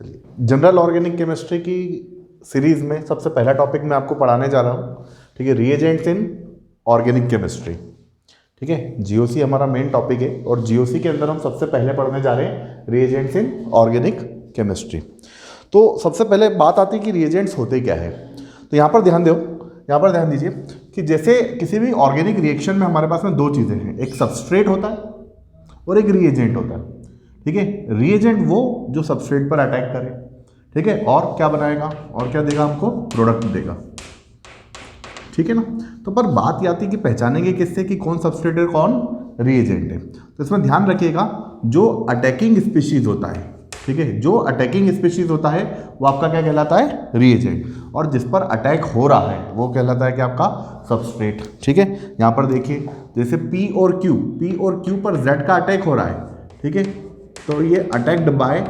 चलिए, general organic chemistry की series में सबसे पहला टॉपिक मैं आपको पढ़ाने जा रहा हूँ, ठीक है, रिएजेंट्स इन ऑर्गेनिक केमिस्ट्री। ठीक है, जीओसी हमारा मेन टॉपिक है और जीओसी के अंदर हम सबसे पहले पढ़ने जा रहे हैं रिएजेंट्स इन ऑर्गेनिक केमिस्ट्री। तो सबसे पहले बात आती है कि रिएजेंट्स होते क्या है। तो यहाँ पर ध्यान दो, यहाँ पर ध्यान दीजिए कि जैसे किसी भी ऑर्गेनिक रिएक्शन में हमारे पास में दो चीज़ें हैं, एक सबस्ट्रेट होता है और एक रिएजेंट होता है। ठीक है, रिएजेंट वो जो सबस्ट्रेट पर अटैक करे, ठीक है, और क्या बनाएगा और क्या देगा, हमको प्रोडक्ट देगा। ठीक है ना। तो पर बात ये आती है कि पहचानेंगे किससे कि कौन सबस्ट्रेट है कौन रिएजेंट है। तो इसमें ध्यान रखिएगा, जो अटैकिंग स्पीशीज होता है, ठीक है, जो अटैकिंग स्पीशीज होता है वो आपका क्या कहलाता है, रिएजेंट, और जिस पर अटैक हो रहा है वो कहलाता है कि आपका सबस्ट्रेट। ठीक है, यहाँ पर देखिए जैसे P और Q पर Z का अटैक हो रहा है, ठीक है, तो ये अटैक्ड बाय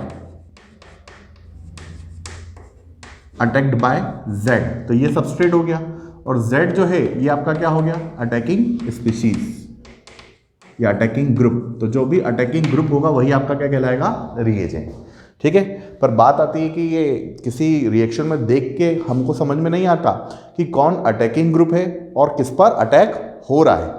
Z, तो ये सबस्ट्रेट हो गया, और Z जो है ये आपका क्या हो गया, अटैकिंग स्पीशीज या अटैकिंग ग्रुप। तो जो भी अटैकिंग ग्रुप होगा वही आपका क्या कहलाएगा, रिएजेंट। ठीक है, पर बात आती है कि ये किसी रिएक्शन में देख के हमको समझ में नहीं आता कि कौन अटैकिंग ग्रुप है और किस पर अटैक हो रहा है,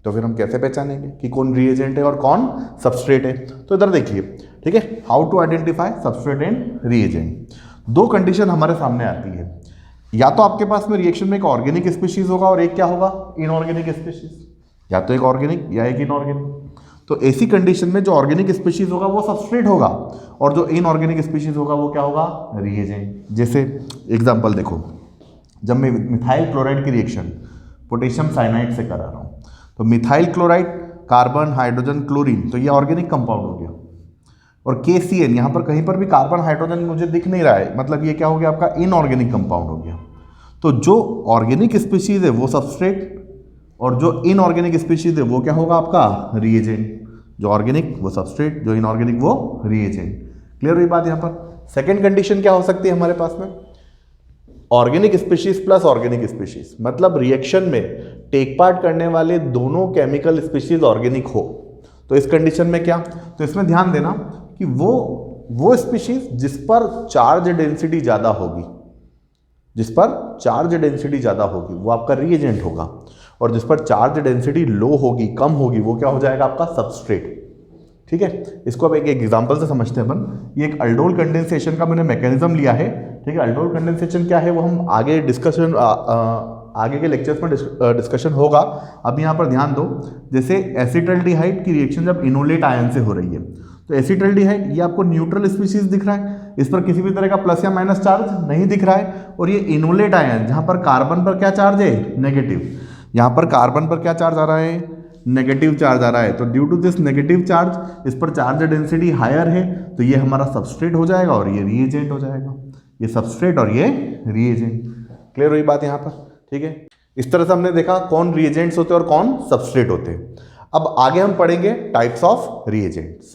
तो फिर हम कैसे पहचानेंगे कि कौन रिएजेंट है और कौन सबस्ट्रेट है। तो इधर देखिए, ठीक है, how to identify substrate and reagent. दो कंडीशन हमारे सामने आती है, या तो आपके पास में रिएक्शन में एक ऑर्गेनिक स्पीशीज होगा और एक क्या होगा, इनऑर्गेनिक स्पीशीज, या तो एक ऑर्गेनिक या एक इनऑर्गेनिक। तो ऐसी कंडीशन में जो ऑर्गेनिक स्पीशीज होगा वो सबस्ट्रेट होगा और जो इनऑर्गेनिक स्पीशीज होगा वो क्या होगा, रिएजेंट। जैसे एग्जांपल देखो, जब मैं मिथाइल क्लोराइड की रिएक्शन पोटेशियम साइनाइड से करा रहा हूँ, तो methyl chloride, carbon, hydrogen, chlorine, तो ये ऑर्गेनिक कंपाउंड हो गया, और KCN, यहाँ पर कहीं पर भी कार्बन हाइड्रोजन मुझे दिख नहीं रहा है, मतलब ये क्या हो गया, आपका इनऑर्गेनिक कंपाउंड हो गया। तो जो ऑर्गेनिक स्पीशीज है वो सबस्ट्रेट और जो इनऑर्गेनिक स्पीशीज है वो क्या होगा, आपका रिएजेंट। जो ऑर्गेनिक वो सबस्ट्रेट, जो इनऑर्गेनिक वो रिएजेंट। क्लियर हुई बात यहाँ पर। सेकेंड कंडीशन क्या हो सकती है हमारे पास में, organic species plus organic species, मतलब रिएक्शन में टेक पार्ट करने वाले दोनों केमिकल स्पीशीज ऑर्गेनिक हो। तो इस कंडीशन में क्या, तो इसमें ध्यान देना कि वो स्पीशीज जिस पर चार्ज डेंसिटी ज़्यादा होगी, जिस पर चार्ज डेंसिटी ज़्यादा होगी वो आपका रिएजेंट होगा, और जिस पर चार्ज डेंसिटी लो होगी, कम होगी, वो क्या हो जाएगा, आपका सबस्ट्रेट। ठीक है, इसको अब एक एग्जांपल से समझते हैं अपन। ये एक अल्डोल कंडेंसेशन का मैंने मैकेनिज्म लिया है। ठीक है, अल्डोल कंडेंसेशन क्या है वो हम आगे डिस्कशन आगे के लेक्चर्स में डिस्कशन होगा। अब यहाँ पर ध्यान दो, जैसे एसिटल्डिहाइड की रिएक्शन जब इनोलेट आयन से हो रही है, तो एसिटल्डिहाइड ये आपको न्यूट्रल स्पीशीज दिख रहा है, इस पर किसी भी तरह का प्लस या माइनस चार्ज नहीं दिख रहा है, और ये इनोलेट आयन जहाँ पर कार्बन पर क्या चार्ज है, नेगेटिव, यहाँ पर कार्बन पर क्या चार्ज आ रहा है, नेगेटिव चार्ज आ रहा है। तो due to this negative charge इस पर चार्ज डेंसिटी हायर है, तो ये हमारा सबस्ट्रेट हो जाएगा और ये रिएजेंट हो जाएगा। ये सबस्ट्रेट और ये रिएजेंट। क्लियर हुई बात यहाँ पर। ठीक है, इस तरह से हमने देखा कौन रिएजेंट्स होते हैं और कौन सबस्ट्रेट होते हैं। अब आगे हम पढ़ेंगे टाइप्स ऑफ रिएजेंट्स।